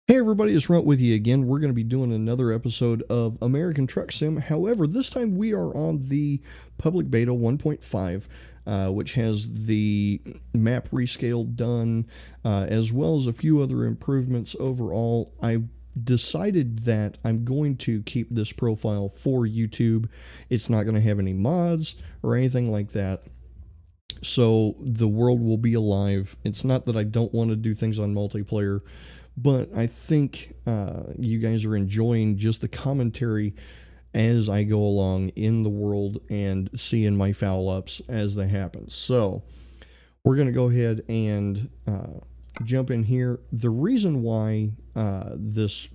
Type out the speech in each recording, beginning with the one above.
Hey everybody, it's Runt with you again. We're going to be doing another episode of American Truck Sim. However, this time we are on the public beta 1.5, which has the map rescale done, as well as a few other improvements overall. I've decided that I'm going to keep this profile for YouTube. It's not going to have any mods or anything like that. So the world will be alive. It's not that I don't want to do things on multiplayer, but I think you guys are enjoying just the commentary as I go along in the world and seeing my foul ups as they happen. So we're going to go ahead and jump in here. The reason why this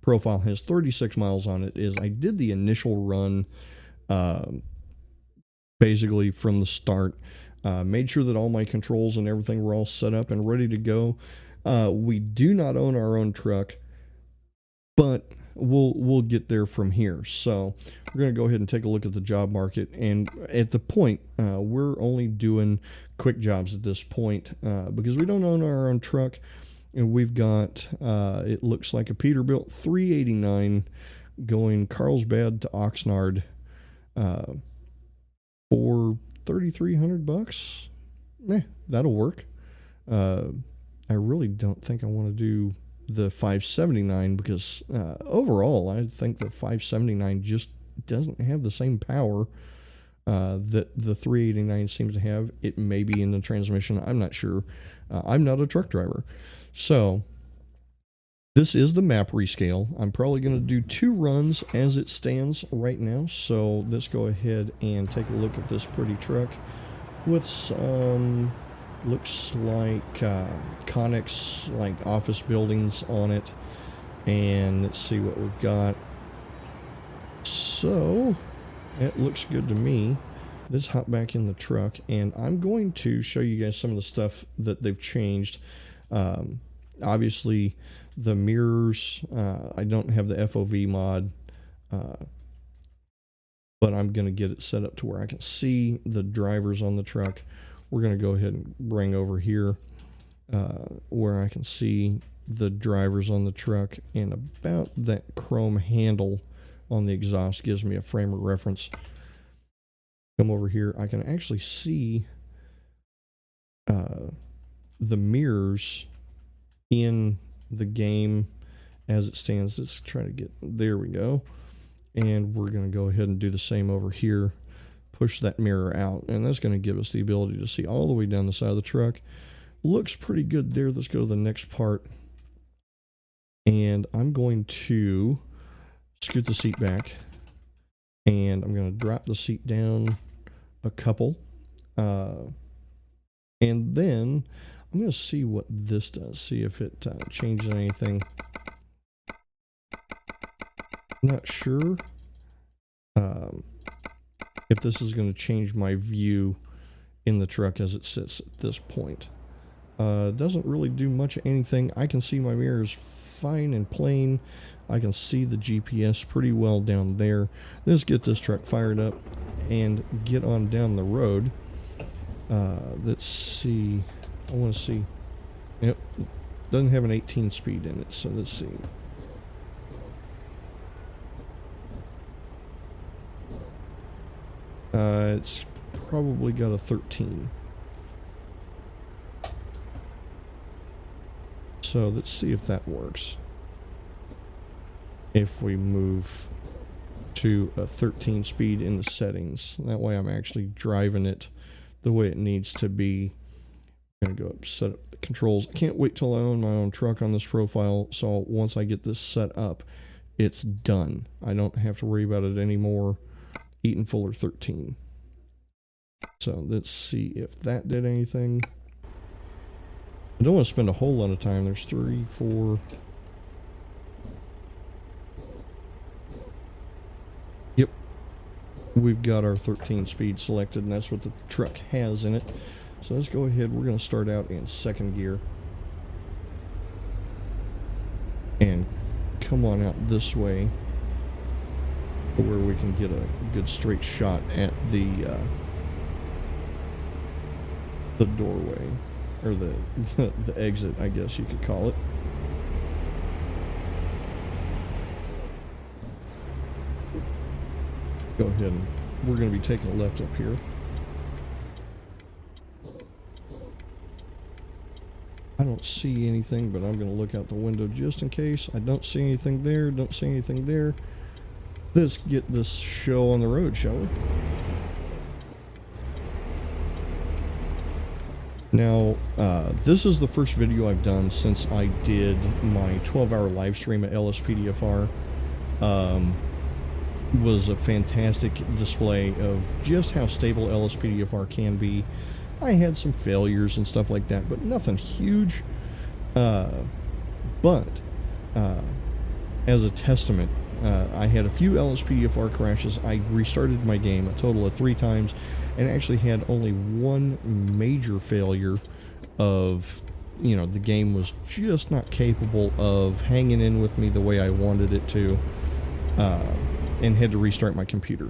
profile has 36 miles on it is I did the initial run basically from the start. Made sure that all my controls and everything were all set up and ready to go. We do not own our own truck, but we'll get there from here. So we're going to go ahead and take a look at the job market. And at the point, we're only doing quick jobs at this point because we don't own our own truck. And we've got, it looks like a Peterbilt 389 going Carlsbad to Oxnard for $3,300. That'll work. I really don't think I want to do the 579 because overall I think the 579 just doesn't have the same power that the 389 seems to have. It may be in the transmission. I'm not sure. I'm not a truck driver. So this is the map rescale. I'm probably going to do 2 runs as it stands right now. So let's go ahead and take a look at this pretty truck with some... looks like Connex, like office buildings on it. And let's see what we've got. So it looks good to me. Let's hop back in the truck and I'm going to show you guys some of the stuff that they've changed. Obviously the mirrors, I don't have the FOV mod, but I'm going to get it set up to where I can see the drivers on the truck. We're going to go ahead and bring over here where I can see the drivers on the truck, and about that chrome handle on the exhaust gives me a frame of reference. Come over here, I can actually see the mirrors in the game as it stands. Let's try to get, there we go. And we're going to go ahead and do the same over here. Push that mirror out, and that's going to give us the ability to see all the way down the side of the truck. Looks pretty good there. Let's go to the next part, and I'm going to scoot the seat back, and I'm going to drop the seat down a couple, and then I'm going to see what this does, see if it changes anything. I'm not sure if this is going to change my view in the truck as it sits at this point. Doesn't really do much of anything. I can see my mirrors fine and plain. I can see the GPS pretty well down there. Let's get this truck fired up and get on down the road. Let's see. I want to see. Yep, doesn't have an 18 speed in it, so let's see. It's probably got a 13. So let's see if that works. If we move to a 13 speed in the settings, that way I'm actually driving it the way it needs to be. I'm gonna go up, set up the controls. I can't wait till I own my own truck on this profile, so once I get this set up, it's done. I don't have to worry about it anymore. Eaton Fuller 13. So let's see if that did anything. I don't want to spend a whole lot of time. There's 3, 4. Yep. We've got our 13 speed selected, and that's what the truck has in it. So let's go ahead. We're going to start out in 2nd gear. And come on out this way, where we can get a good straight shot at the doorway, or the exit, I guess you could call it. go ahead and we're going to be taking a left up here. I don't see anything, but I'm going to look out the window just in case. I don't see anything there, don't see anything there. Let's get this show on the road, shall we? Now, this is the first video I've done since I did my 12-hour live stream at LSPDFR. Was a fantastic display of just how stable LSPDFR can be. I had some failures and stuff like that, but nothing huge. But as a testament, I had a few LSPDFR crashes. I restarted my game a total of 3 times and actually had only one major failure of, you know, the game was just not capable of hanging in with me the way I wanted it to, and had to restart my computer.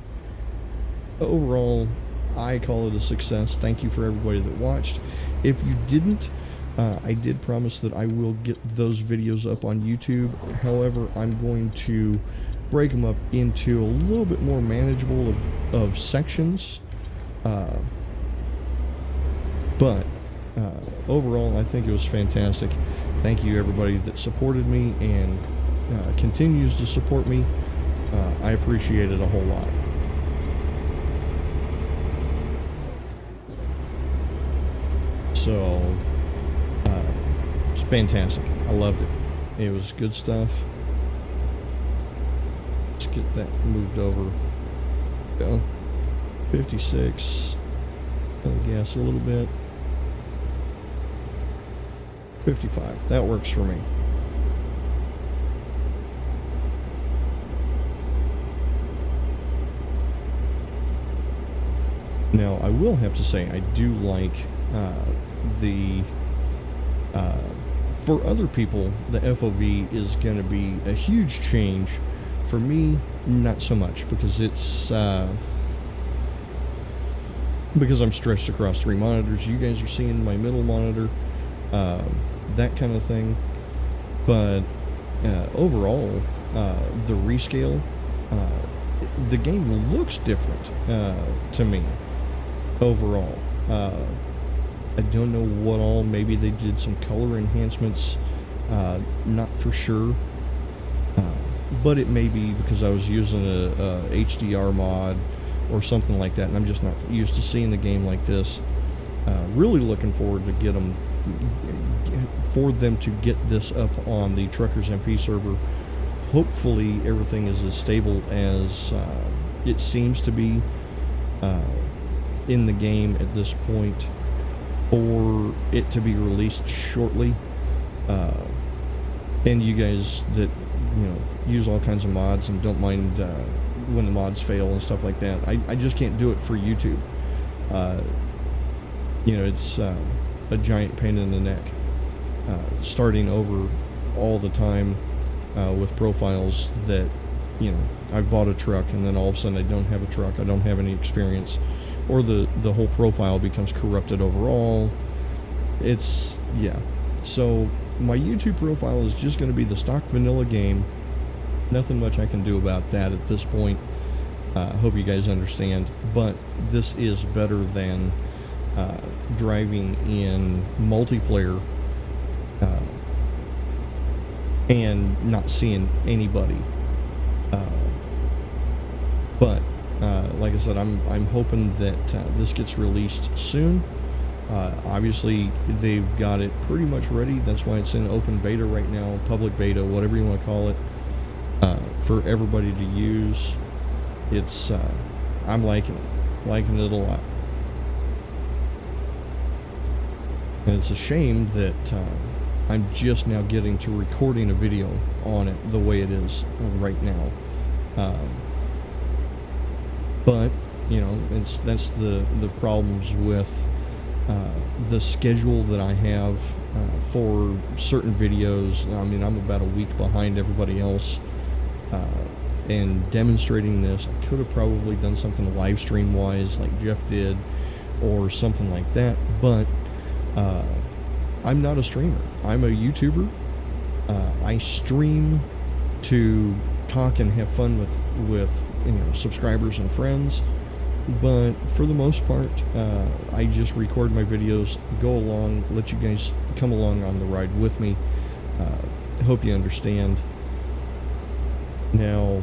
Overall, I call it a success. Thank you for everybody that watched. If you didn't, I did promise that I will get those videos up on YouTube. However, I'm going to break them up into a little bit more manageable of sections. But overall, I think it was fantastic. Thank you everybody that supported me and continues to support me. I appreciate it a whole lot. So, it's fantastic. I loved it. It was good stuff. Let's get that moved over. Go. 56. Gas a little bit. 55. That works for me. Now, I will have to say, I do like for other people, the FOV is going to be a huge change. For me, not so much, because it's because I'm stretched across 3 monitors. You guys are seeing my middle monitor, that kind of thing. But overall, the rescale, the game looks different to me. Overall, I don't know what all. Maybe they did some color enhancements, not for sure. But it may be because I was using a HDR mod or something like that, and I'm just not used to seeing the game like this. Really looking forward to for them to get this up on the TruckersMP server. Hopefully everything is as stable as it seems to be in the game at this point, for it to be released shortly. And you guys that, you know, use all kinds of mods and don't mind when the mods fail and stuff like that. I just can't do it for YouTube. You know, it's a giant pain in the neck. Starting over all the time with profiles that, you know, I've bought a truck and then all of a sudden I don't have a truck, I don't have any experience, or the whole profile becomes corrupted overall. It's, yeah. So my YouTube profile is just going to be the stock vanilla game. Nothing much I can do about that at this point. Hope you guys understand. But this is better than driving in multiplayer and not seeing anybody. But like I said, I'm hoping that this gets released soon. Obviously, they've got it pretty much ready. That's why it's in open beta right now, public beta, whatever you want to call it, for everybody to use. It's I'm liking it a lot. And it's a shame that I'm just now getting to recording a video on it the way it is right now. But you know, that's the problems with the schedule that I have for certain videos. I mean, I'm about a week behind everybody else. And demonstrating this, I could have probably done something live stream wise like Jeff did or something like that, but I'm not a streamer. I'm a YouTuber. I stream to talk and have fun with subscribers and friends. But for the most part, I just record my videos, go along, let you guys come along on the ride with me. Hope you understand. Now,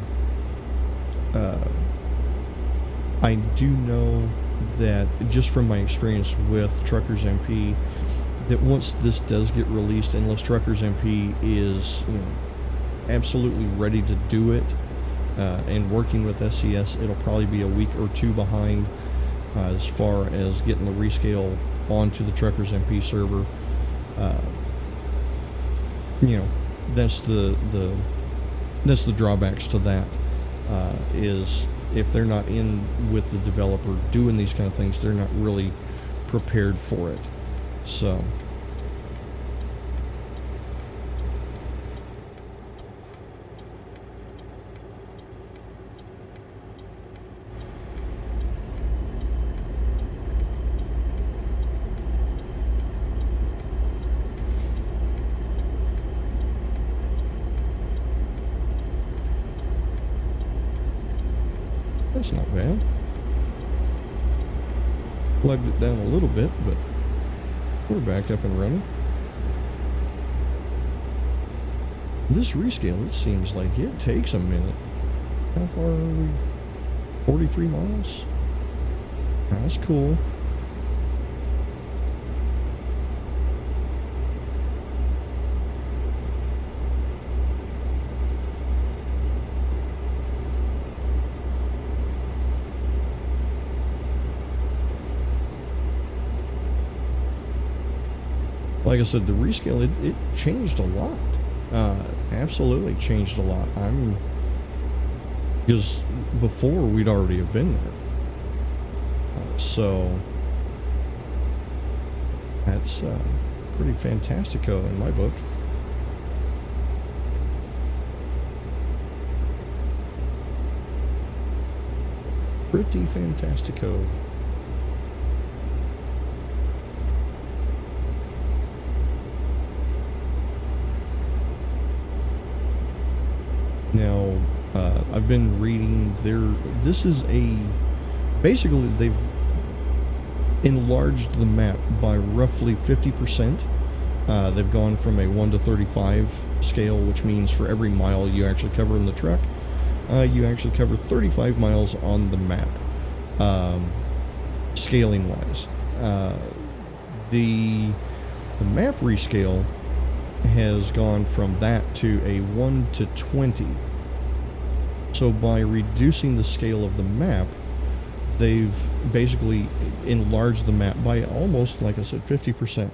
I do know that just from my experience with TruckersMP, that once this does get released, unless TruckersMP is absolutely ready to do it, and working with SCS, it'll probably be a week or two behind as far as getting the rescale onto the TruckersMP server. That's the drawbacks to that. Is if they're not in with the developer doing these kind of things, they're not really prepared for it. So. That's not bad. Plugged it down a little bit, but we're back up and running. This rescale, it seems like it takes a minute. How far are we? 43 miles? That's cool. Like I said, the rescale, it changed a lot. Absolutely changed a lot. Because before we'd already have been there. So that's pretty fantastico in my book. Pretty fantastico. Now, I've been reading this is basically they've enlarged the map by roughly 50%. They've gone from a 1 to 35 scale, which means for every mile you actually cover in the truck, you actually cover 35 miles on the map, scaling wise. The map rescale has gone from that to a 1 to 20. So by reducing the scale of the map, they've basically enlarged the map by almost, like I said, 50%,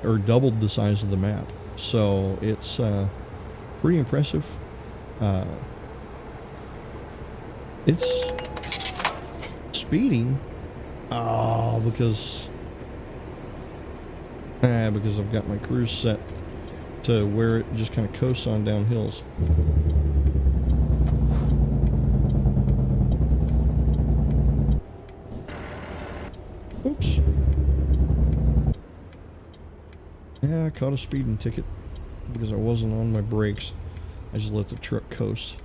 or doubled the size of the map. So it's pretty impressive. It's speeding because I've got my cruise set to where it just kind of coasts on down hills. Oops. Yeah, I caught a speeding ticket because I wasn't on my brakes. I just let the truck coast.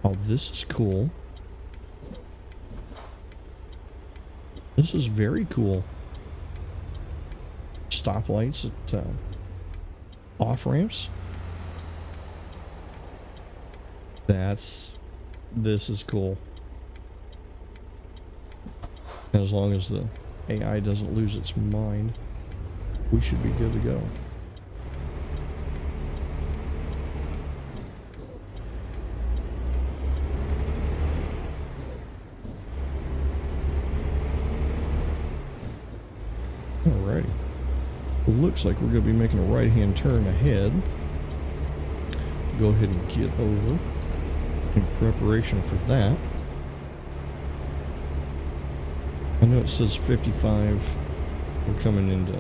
Oh, this is cool. This is very cool. Stoplights at off ramps. This is cool. As long as the AI doesn't lose its mind, we should be good to go. Alrighty. Looks like we're going to be making a right-hand turn ahead. Go ahead and get over in preparation for that. I know it says 55. We're coming into...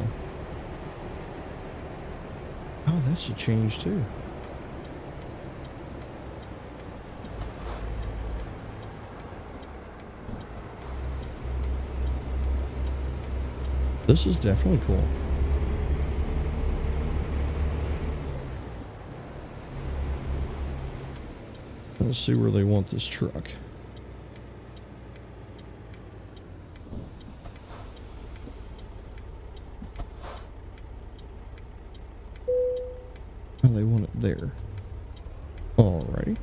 Oh, that's a change too. This is definitely cool. Let's see where they want this truck. Oh, they want it there. Alrighty.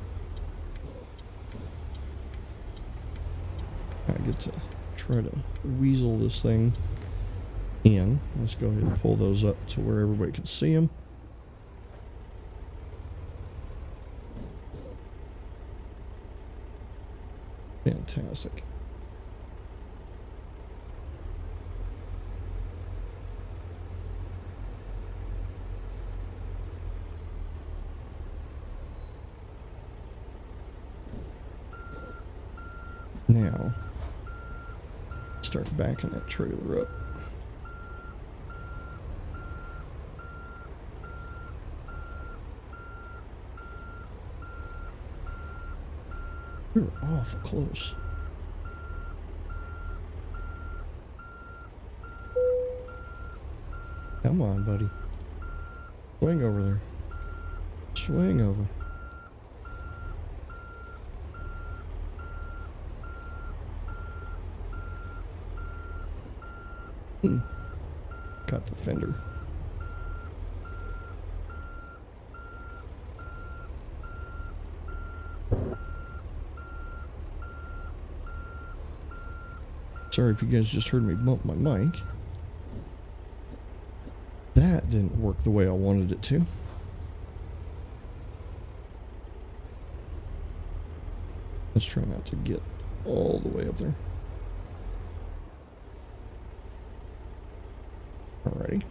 I get to try to weasel this thing in. Let's go ahead and pull those up to where everybody can see them. Fantastic. Now, start backing that trailer up. We're awful close. Come on, buddy. Swing over there. Swing over. Got the fender. Sorry if you guys just heard me bump my mic. That didn't work the way I wanted it to. Let's try not to get all the way up there. Alrighty.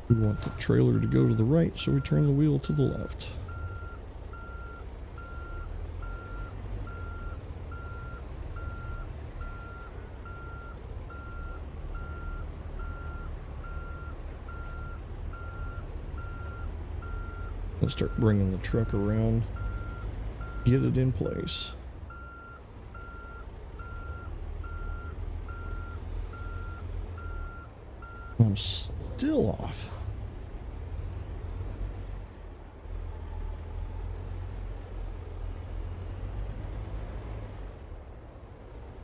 We want the trailer to go to the right, so we turn the wheel to the left. Let's start bringing the truck around, get it in place. I'm still off.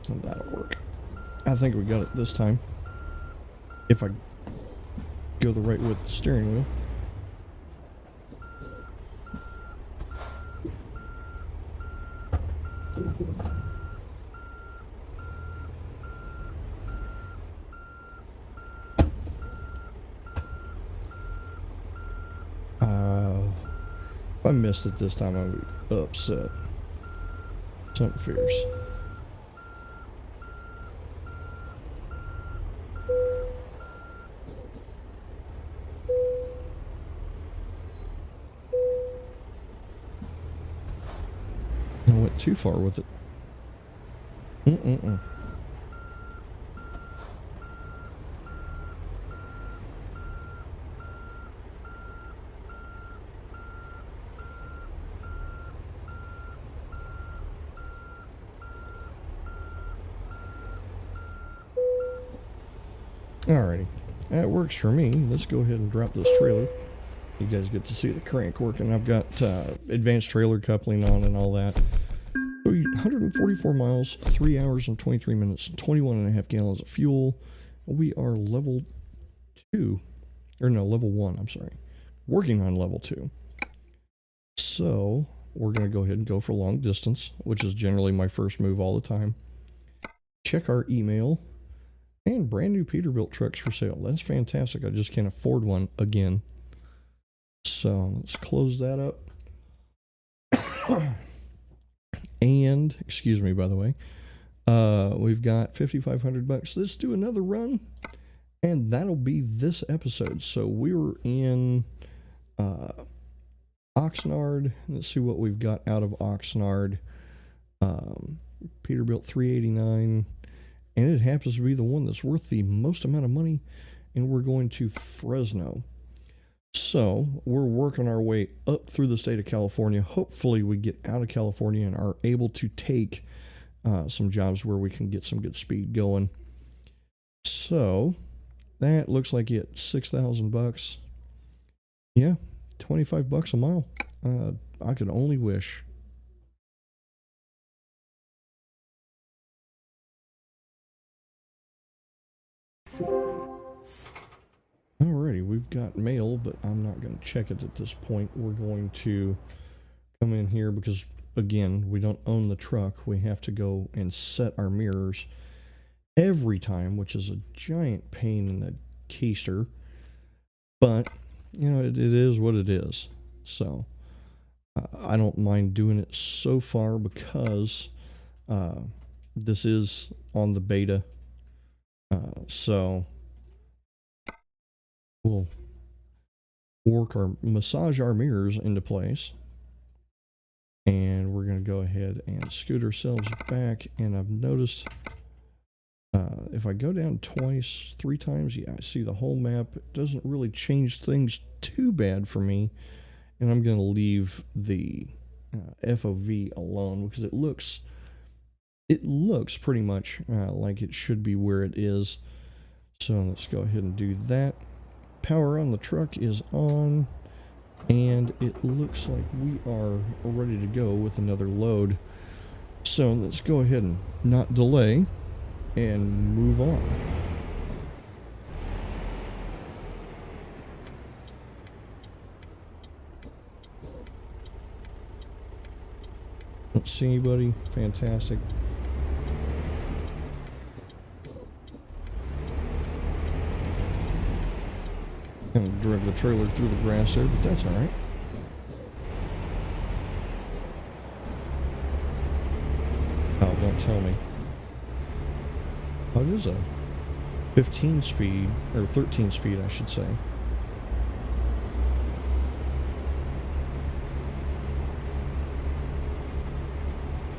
And that'll work. I think we got it this time. If I go the right way with the steering wheel. If I missed it this time, I would be upset. Something fierce. I went too far with it. Alrighty, that works for me. Let's go ahead and drop this trailer. You guys get to see the crank working. I've got advanced trailer coupling on and all that. 144 miles, 3 hours and 23 minutes, 21.5 gallons of fuel. We are level 2, or no, level 1, I'm sorry. Working on level 2. So, we're going to go ahead and go for long distance, which is generally my first move all the time. Check our email. And brand new Peterbilt trucks for sale. That's fantastic. I just can't afford one again. So let's close that up. And, excuse me, by the way, we've got $5,500. Let's do another run, and that'll be this episode. So we were in Oxnard. Let's see what we've got out of Oxnard. Peterbilt 389. And it happens to be the one that's worth the most amount of money, and we're going to Fresno. So we're working our way up through the state of California. Hopefully we get out of California and are able to take some jobs where we can get some good speed going. So that looks like it $6,000. Yeah, $25 a mile. I could only wish. Alrighty, we've got mail, but I'm not going to check it at this point. We're going to come in here because, again, we don't own the truck. We have to go and set our mirrors every time, which is a giant pain in the keister. But, you know, it is what it is. So, I don't mind doing it so far because this is on the beta. So we'll massage our mirrors into place. And we're going to go ahead and scoot ourselves back. And I've noticed if I go down twice, 3 times, yeah, I see the whole map. It doesn't really change things too bad for me. And I'm going to leave the FOV alone because it looks pretty much like it should be where it is. So let's go ahead and do that. Power on the truck is on, and it looks like we are ready to go with another load. So let's go ahead and not delay and move on. Don't see anybody. Fantastic. Gonna drive the trailer through the grass there, but that's alright. Oh, don't tell me. Oh, it is a 15 speed, or 13 speed, I should say.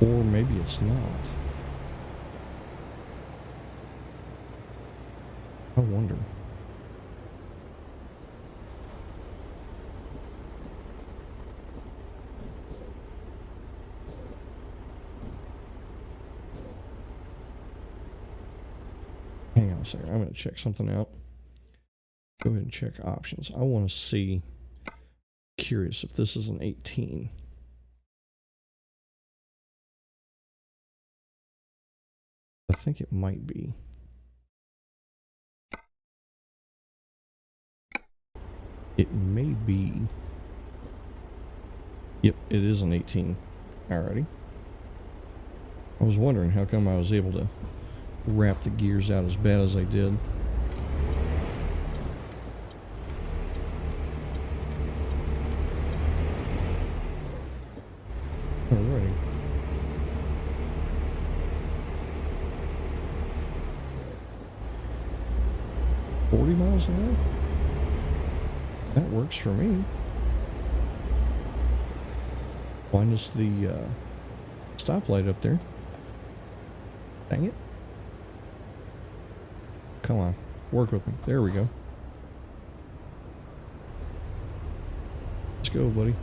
Or maybe it's not. I wonder. Hang on a second. I'm going to check something out. Go ahead and check options. I want to see. Curious if this is an 18. I think it might be. It may be. Yep, it is an 18. Alrighty. I was wondering how come I was able to wrap the gears out as bad as I did. Alrighty. $40 an hour? That works for me. Minus the stoplight up there. Dang it. Come on. Work with me. There we go. Let's go, buddy.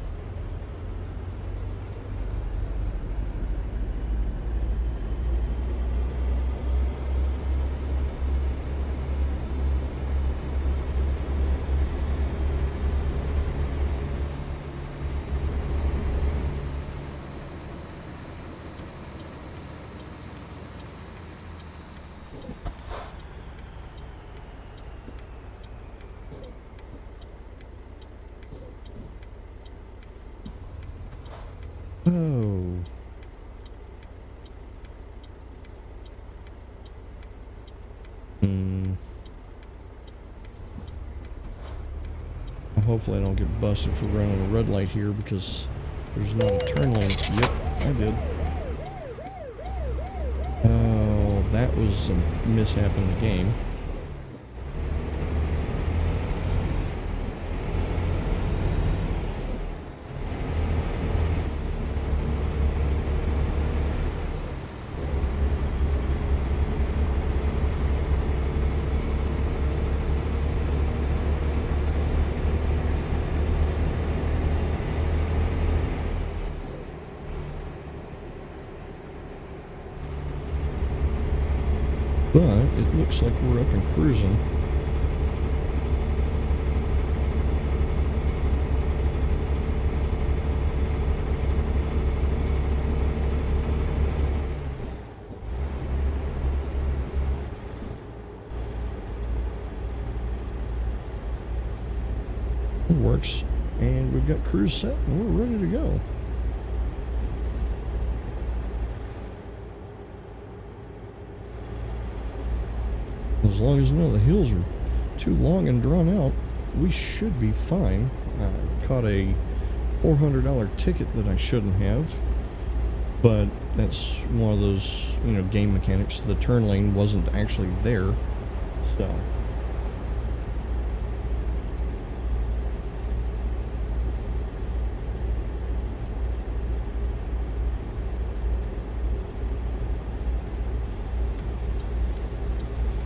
Oh. Hopefully I don't get busted for running a red light here because there's not a turn lane. Yep, I did. Oh, that was a mishap in the game. But it looks like we're up and cruising. It works. And we've got cruise set and we're ready to go. As long as none of the hills are too long and drawn out, we should be fine. Caught a $400 ticket that I shouldn't have, but that's one of those, game mechanics. The turn lane wasn't actually there, so.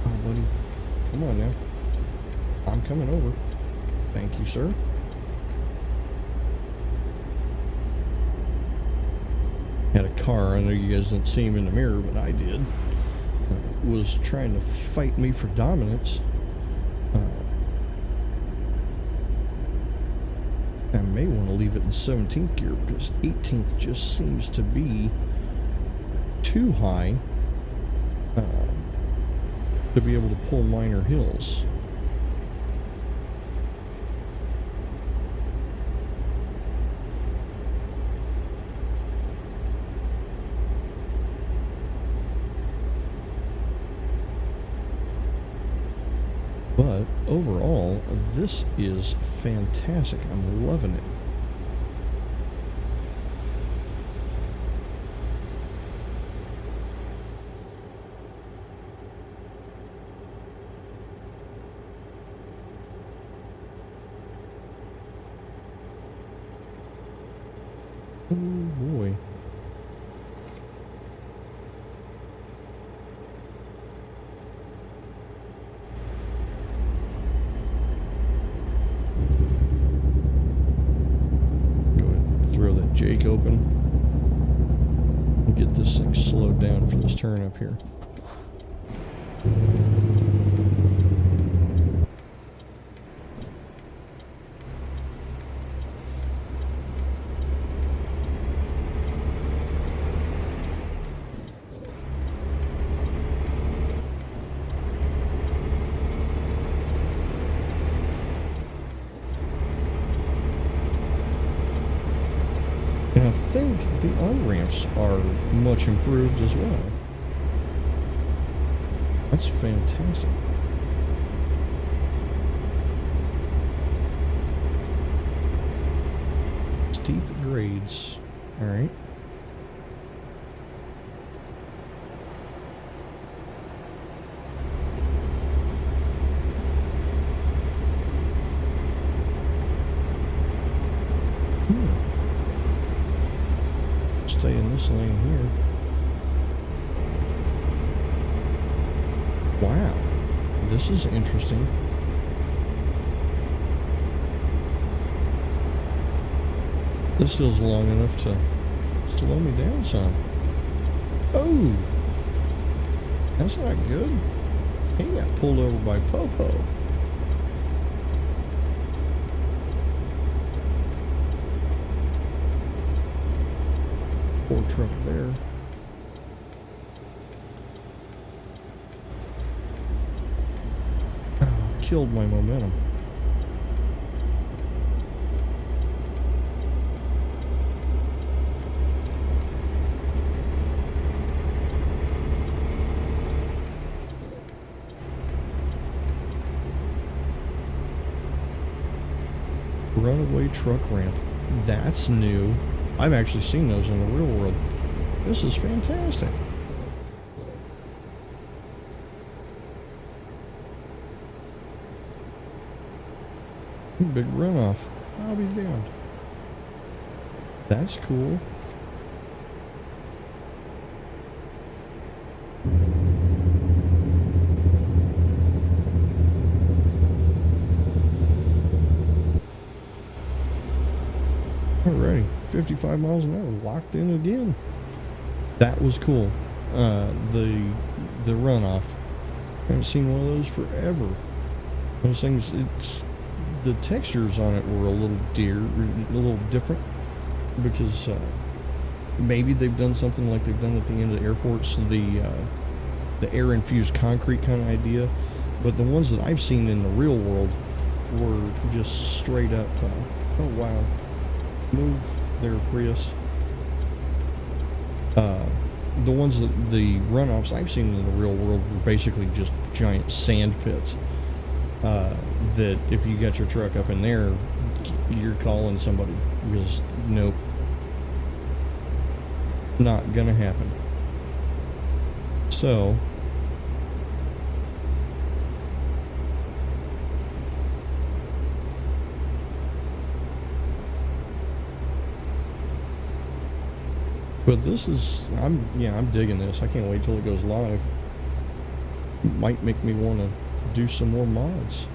Oh, buddy, come on now. I'm coming over. Thank you, sir. Had a car, I know you guys didn't see him in the mirror, but I did, was trying to fight me for dominance. I may want to leave it in 17th gear because 18th just seems to be too high to be able to pull minor hills. But overall, this is fantastic. I'm loving it. Oh boy. Jake open and get this thing slowed down for this turn up here. And I think the on-ramps are much improved as well. That's fantastic. Steep grades. Alright. Stay in this lane here. Wow, this is interesting. This hill's long enough to slow me down some. Oh, that's not good. He got pulled over by Popo. Poor truck there. Oh, killed my momentum. Runaway truck ramp. That's new. I've actually seen those in the real world. This is fantastic. Big runoff. I'll be damned. That's cool. Alrighty, 55 miles an hour, locked in again. That was cool. The runoff. I haven't seen one of those forever. Those things, the textures on it were a little different because maybe they've done something like they've done at the end of the airports, the air infused concrete kind of idea. But the ones that I've seen in the real world were just straight up, oh wow, move their Prius. The ones that the runoffs I've seen in the real world were basically just giant sand pits. That if you got your truck up in there, you're calling somebody, because nope, not gonna happen. So but this is, I'm digging this. I can't wait till it goes live. It might make me want to do some more mods.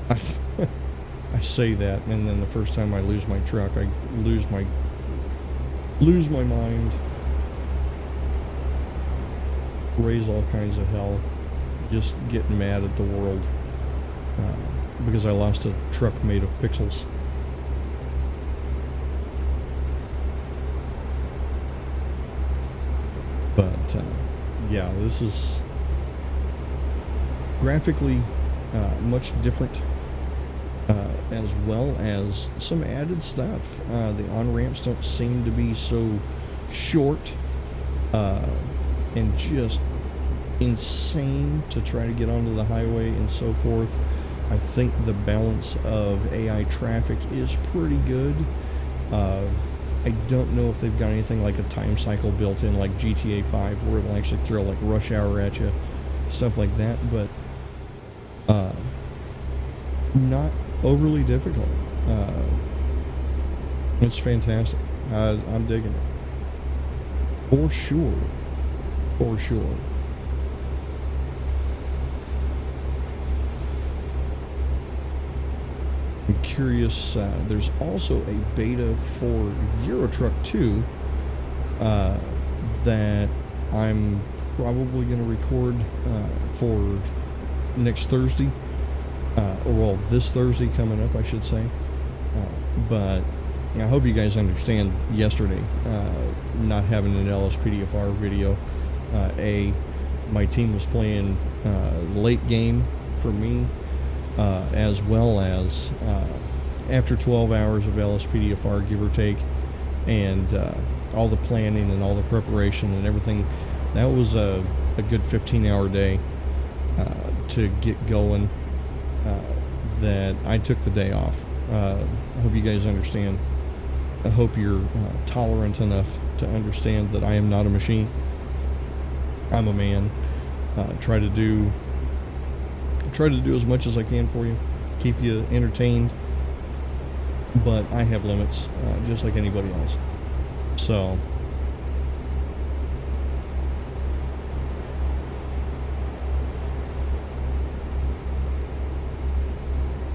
I say that, and then the first time I lose my truck, I lose my mind, raise all kinds of hell, just get mad at the world because I lost a truck made of pixels. But yeah, this is graphically much different, as well as some added stuff. The on-ramps don't seem to be so short and just insane to try to get onto the highway and so forth. I think the balance of AI traffic is pretty good. I don't know if they've got anything like a time cycle built in like GTA 5 where it'll actually throw like rush hour at you, stuff like that, but not overly difficult. It's fantastic. I'm digging it. For sure. For sure. I'm curious, there's also a beta for Euro Truck 2 that I'm probably going to record for next Thursday, or well, this Thursday coming up, I should say. But I hope you guys understand yesterday not having an LSPDFR video. My team was playing late game for me, as well as after 12 hours of LSPDFR, give or take, and all the planning and all the preparation and everything. That was a good 15-hour day to get going, that I took the day off. I hope you guys understand. I hope you're tolerant enough to understand that I am not a machine. I'm a man. Try to do as much as I can for you, keep you entertained, but I have limits, just like anybody else. So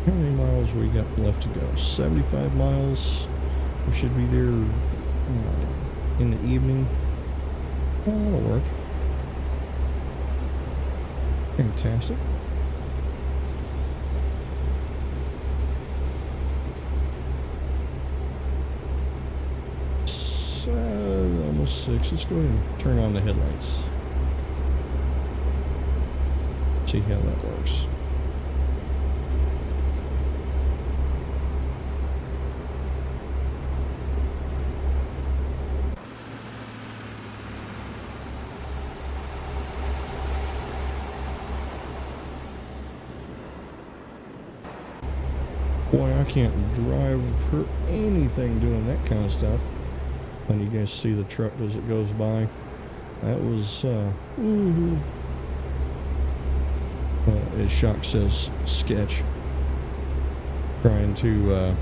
how many miles we got left to go? 75 miles. We should be there in the evening. Well, that'll work. Fantastic. Almost 6. Let's go ahead and turn on the headlights. See how that works. Boy, I can't drive for anything doing that kind of stuff. And you guys see the truck as it goes by. That was, as Shock says, sketch. Trying to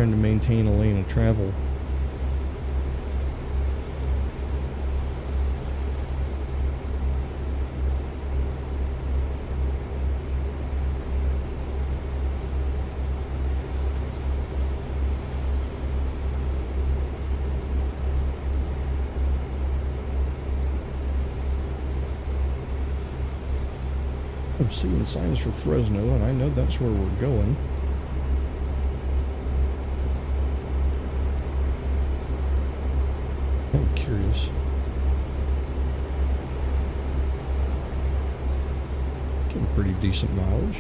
maintain a lane of travel. I'm seeing signs for Fresno, and I know that's where we're going. I'm curious. Getting pretty decent mileage.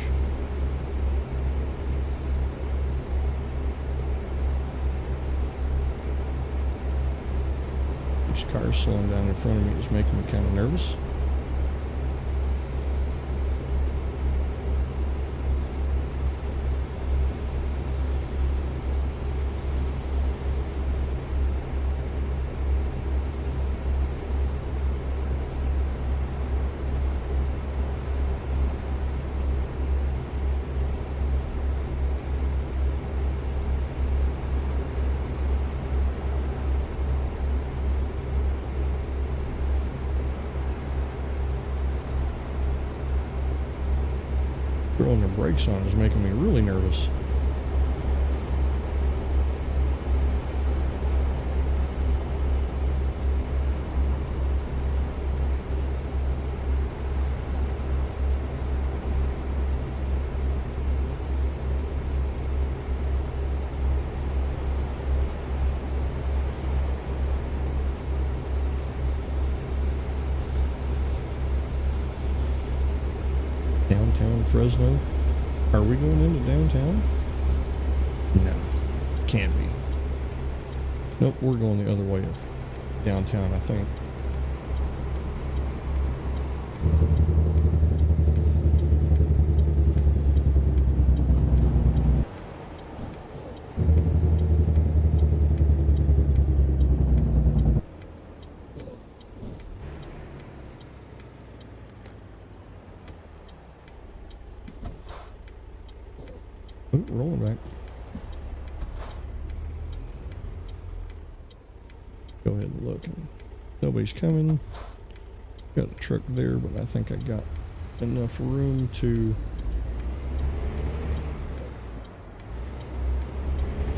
Each car slowing down in front of me is making me kind of nervous. Throwing the brakes on is making me really nervous. Downtown Fresno. Are we going into downtown? No, can't be. Nope, we're going the other way of downtown, I think. Ooh, rolling back. Go ahead and look. Nobody's coming. Got a truck there, but I think I got enough room to...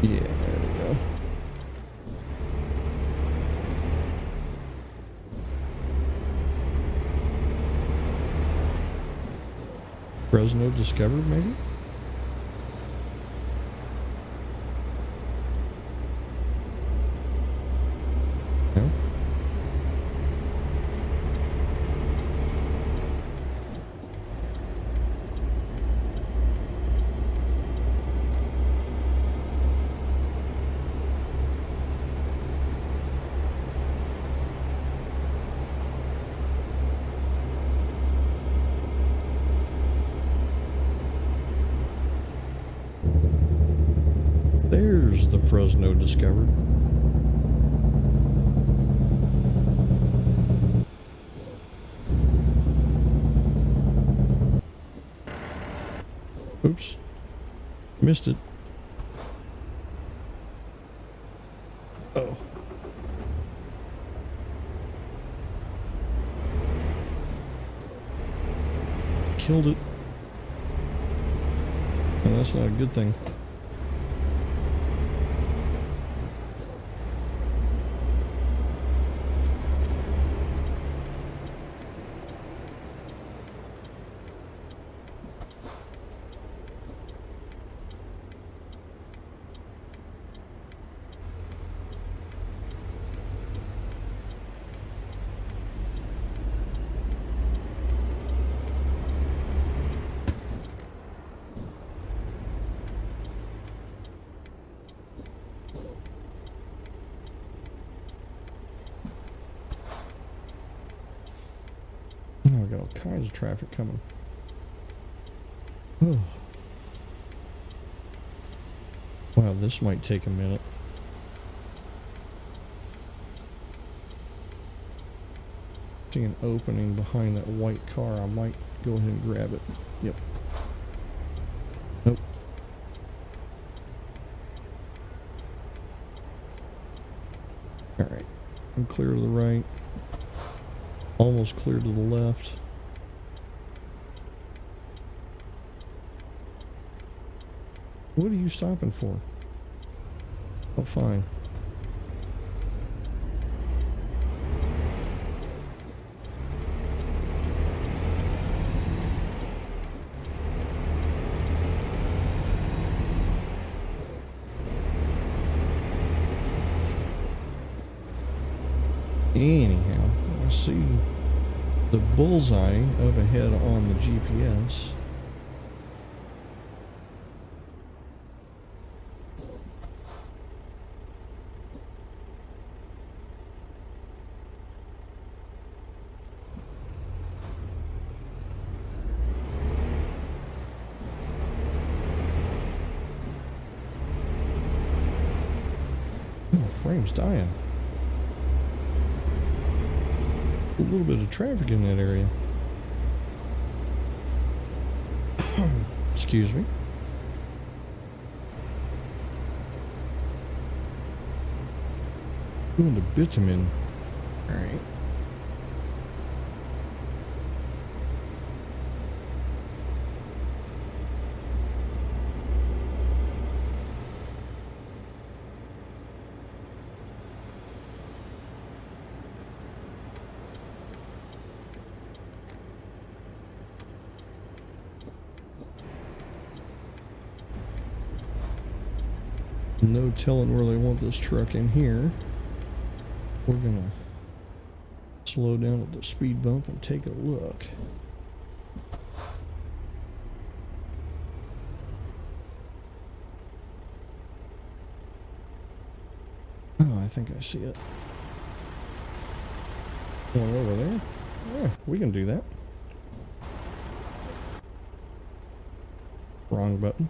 Yeah, there we go. Fresno discovered, maybe? No? There's the Fresno discovered. Oops. Missed it. Oh. Killed it. And that's not a good thing. Oh, I got all kinds of traffic coming. Oh. Wow, this might take a minute. See an opening behind that white car. I might go ahead and grab it. Yep. Nope. Alright. I'm clear to the right. Almost clear to the left. What are you stopping for? Oh, fine. Anyhow, I see the bullseye up ahead on the GPS. Oh, frame's dying. A little bit of traffic in that area. Excuse me. Doing the bitumen. All right. No telling where they want this truck in here. We're gonna slow down at the speed bump and take a look. Oh, I think I see it. Going over there? Yeah, we can do that. Wrong button.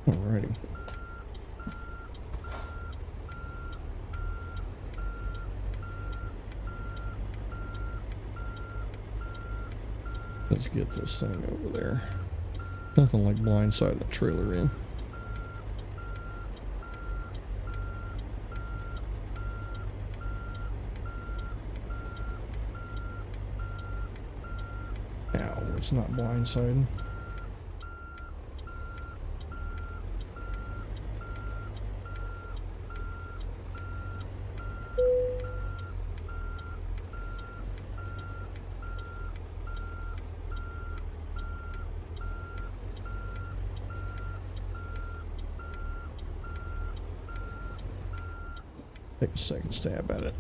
Alrighty. Let's get this thing over there. Nothing like blindsiding a trailer in. Ow, it's not blindsiding. Take a second stab at it.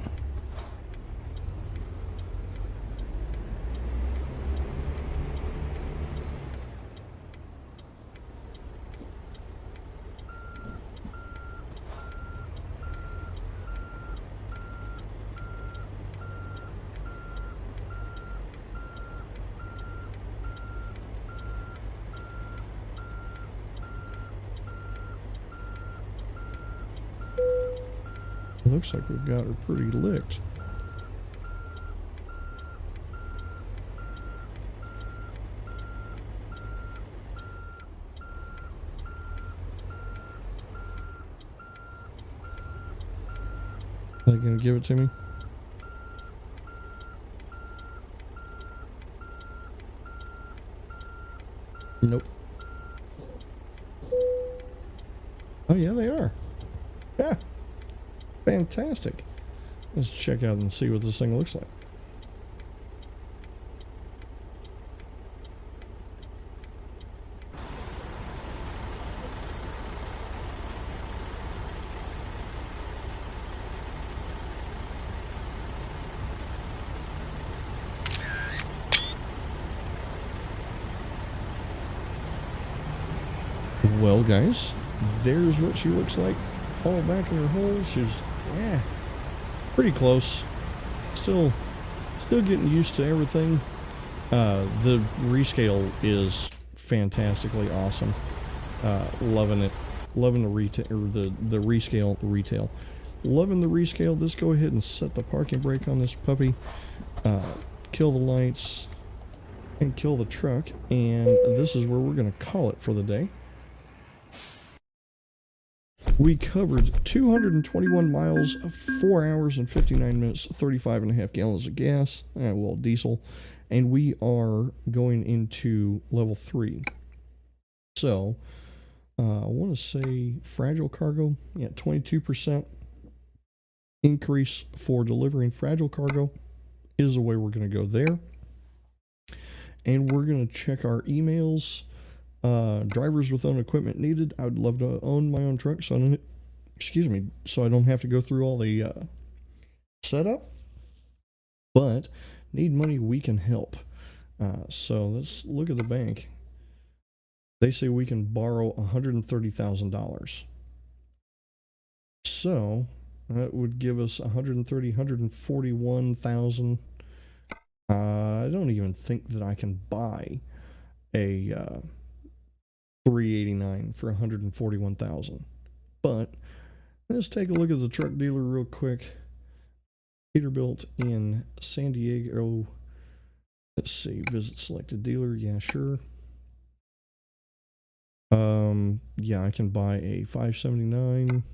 Looks like we've got her pretty licked. Are they gonna give it to me? Nope. Oh yeah, they are. Yeah. Fantastic. Let's check out and see what this thing looks like. Well, guys, there's what she looks like. All back in her hole. She's, yeah, pretty close. Still getting used to everything. The rescale is fantastically awesome. Loving it. Loving the retail, or the rescale retail. Loving the rescale. Let's go ahead and set the parking brake on this puppy. Kill the lights and kill the truck. And this is where we're going to call it for the day. We covered 221 miles, 4 hours and 59 minutes, 35.5 gallons of gas, well, diesel, and we are going into level 3. So I want to say fragile cargo, yeah, 22% increase for delivering fragile cargo is the way we're going to go there. And we're going to check our emails. Drivers with own equipment needed. I would love to own my own truck, so I don't, so I don't have to go through all the setup. But need money, we can help. So let's look at the bank. They say we can borrow $130,000. So that would give us 141,000. I don't even think that I can buy a 389 for 141,000. But let's take a look at the truck dealer real quick. Peterbilt in San Diego. Let's see, visit selected dealer. Yeah, sure. Yeah, I can buy a 579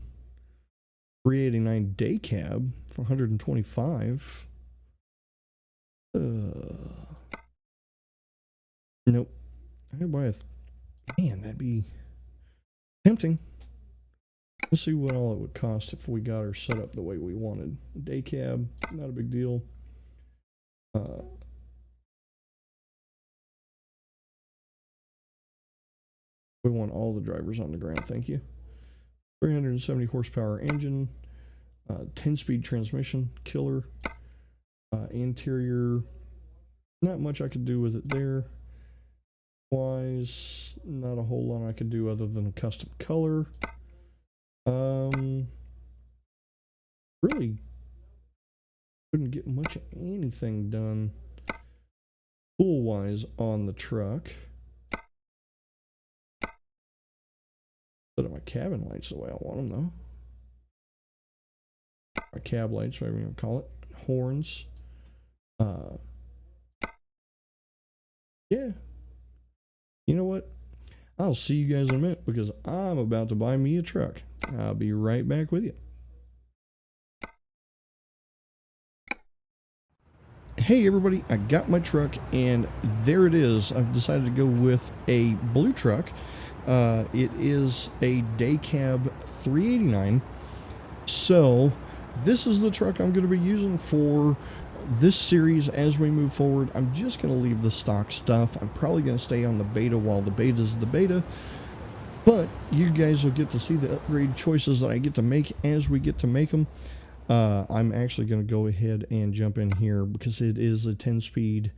389 day cab for 125. Nope. I can buy a man, that'd be tempting. Let's see what all it would cost if we got her set up the way we wanted. Day cab, not a big deal. We want all the drivers on the ground, thank you. 370 horsepower engine, 10-speed transmission, killer. Interior, not much I could do with it there. Wise, not a whole lot I could do other than a custom color. Really couldn't get much of anything done tool wise on the truck. Set up my cabin lights the way I want them though. My cab lights, whatever you want to call it. Horns. Yeah. You know what? I'll see you guys in a minute because I'm about to buy me a truck. I'll be right back with you. Hey everybody, I got my truck and there it is. I've decided to go with a blue truck. It is a day cab 389. So this is the truck I'm going to be using for this series as we move forward. I'm just going to leave the stock stuff. I'm probably going to stay on the beta while the beta is the beta. But you guys will get to see the upgrade choices that I get to make as we get to make them. I'm actually going to go ahead and jump in here because it is a 10-speed.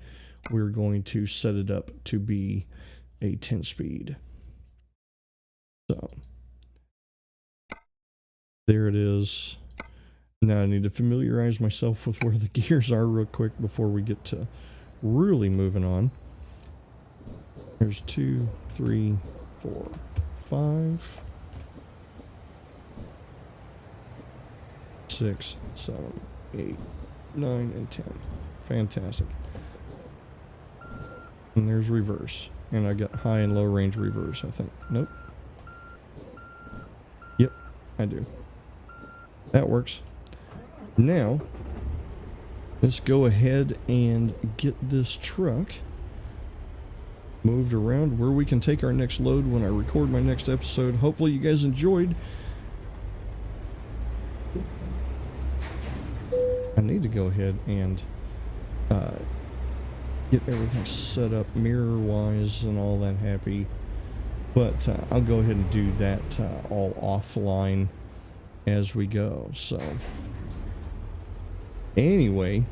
We're going to set it up to be a 10-speed. So there it is. Now I need to familiarize myself with where the gears are real quick before we get to really moving on. There's 2, 3, 4, 5, 6, 7, 8, 9, and 10. Fantastic. And there's reverse. And I got high and low range reverse, I think. Nope. Yep, I do. That works. Now, let's go ahead and get this truck moved around where we can take our next load when I record my next episode. Hopefully you guys enjoyed. I need to go ahead and get everything set up mirror-wise and all that happy. But I'll go ahead and do that all offline as we go. So anyway,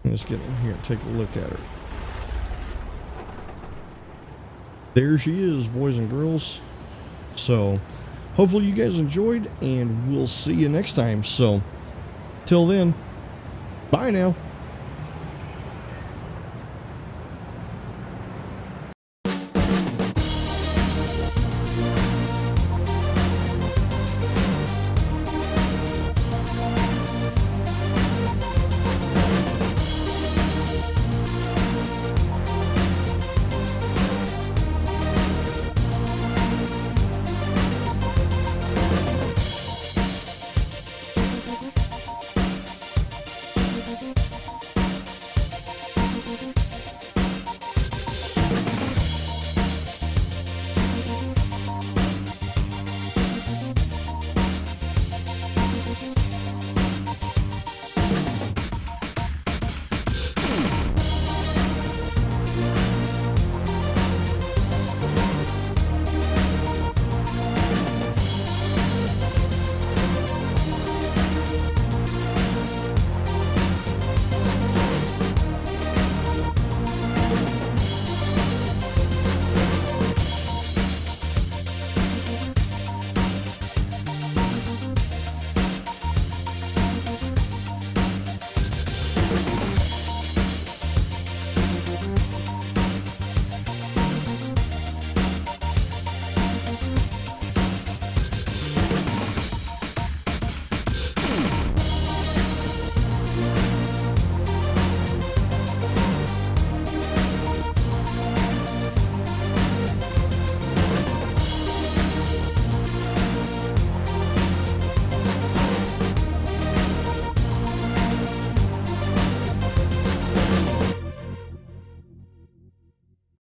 let's get in here and take a look at her. There she is, boys and girls. So hopefully you guys enjoyed, and we'll see you next time. So till then, bye now.